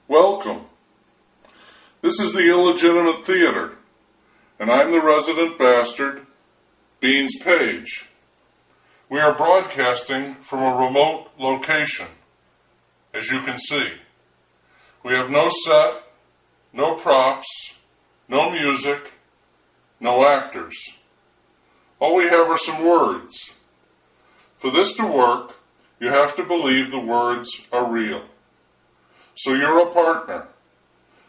Welcome. This is the illegitimate theater, and I'm the resident bastard, Beans Page. We are broadcasting from a remote location, as you can see. We have no set, no props, no music, no actors. All we have are some words. For this to work, you have to believe the words are real. So you're a partner.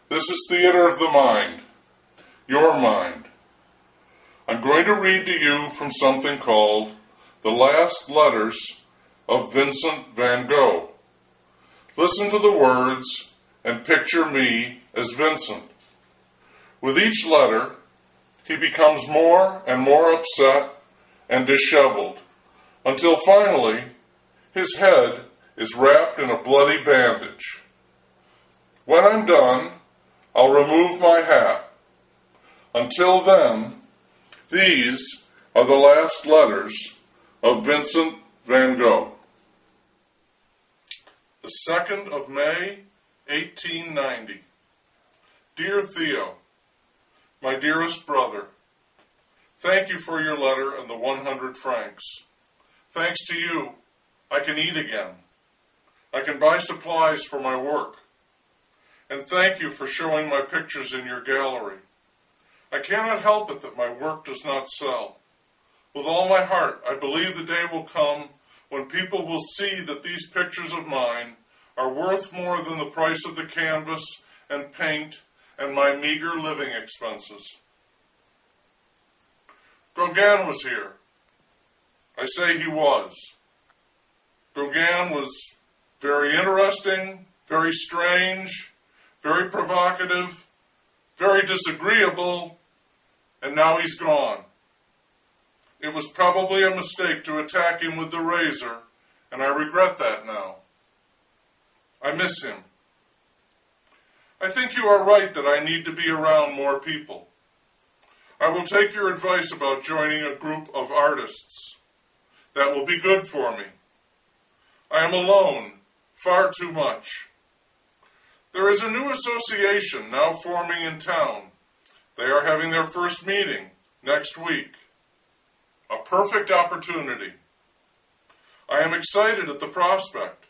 This is theater of the mind, your mind. I'm going to read to you from something called The Last Letters of Vincent van Gogh. Listen to the words and picture me as Vincent. With each letter, he becomes more and more upset and disheveled, until finally his head is wrapped in a bloody bandage. When I'm done, I'll remove my hat. Until then, these are the last letters of Vincent van Gogh. The 2nd of May, 1890. Dear Theo, my dearest brother, thank you for your letter and the 100 francs. Thanks to you, I can eat again. I can buy supplies for my work. And thank you for showing my pictures in your gallery. I cannot help it that my work does not sell. With all my heart, I believe the day will come when people will see that these pictures of mine are worth more than the price of the canvas and paint and my meager living expenses. Gauguin was here. I say he was. Gauguin was very interesting, very strange, very provocative, very disagreeable, and now he's gone. It was probably a mistake to attack him with the razor, and I regret that now. I miss him. I think you are right that I need to be around more people. I will take your advice about joining a group of artists. That will be good for me. I am alone, far too much. There is a new association now forming in town. They are having their first meeting next week. A perfect opportunity. I am excited at the prospect.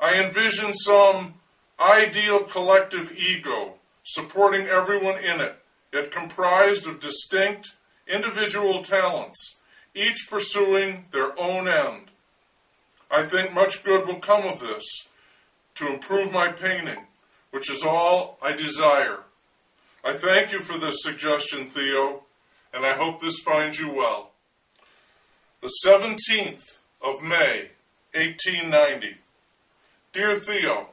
I envision some ideal collective ego supporting everyone in it, yet comprised of distinct individual talents, each pursuing their own end. I think much good will come of this, to improve my painting, which is all I desire. I thank you for this suggestion, Theo, and I hope this finds you well. The 17th of May, 1890. Dear Theo,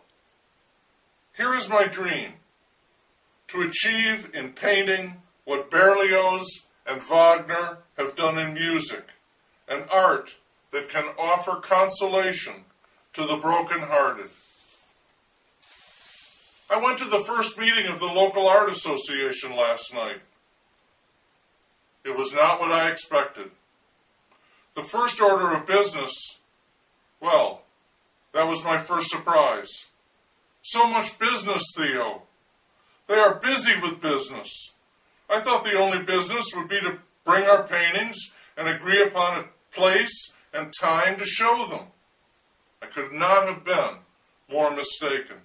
here is my dream, to achieve in painting what Berlioz and Wagner have done in music, an art that can offer consolation to the broken-hearted. I went to the first meeting of the local art association last night. It was not what I expected. The first order of business, well, that was my first surprise. So much business, Theo. They are busy with business. I thought the only business would be to bring our paintings and agree upon a place and time to show them. I could not have been more mistaken.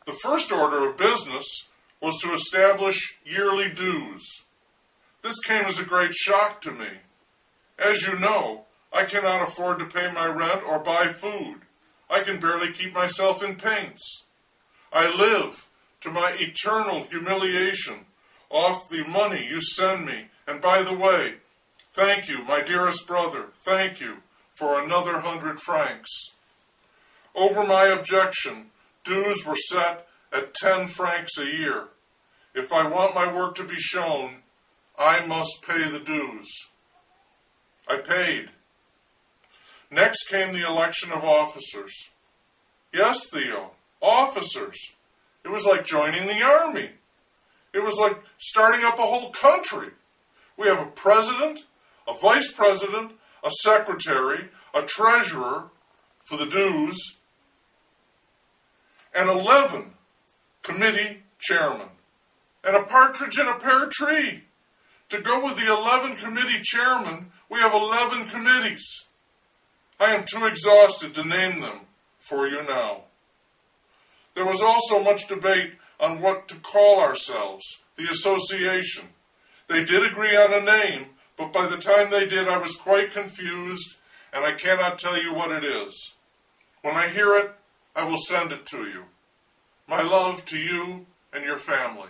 The first order of business was to establish yearly dues. This came as a great shock to me. As you know, I cannot afford to pay my rent or buy food. I can barely keep myself in paints. I live, to my eternal humiliation, off the money you send me. And by the way, thank you, my dearest brother, thank you for another 100 francs. Over my objection, dues were set at 10 francs a year. If I want my work to be shown, I must pay the dues. I paid. Next came the election of officers. Yes, Theo, officers. It was like joining the army. It was like starting up a whole country. We have a president, a vice president, a secretary, a treasurer for the dues, and 11 committee chairmen, and a partridge in a pear tree. To go with the 11 committee chairmen, we have 11 committees. I am too exhausted to name them for you now. There was also much debate on what to call ourselves, the association. They did agree on a name, but by the time they did, I was quite confused, and I cannot tell you what it is. When I hear it, I will send it to you. My love to you and your family.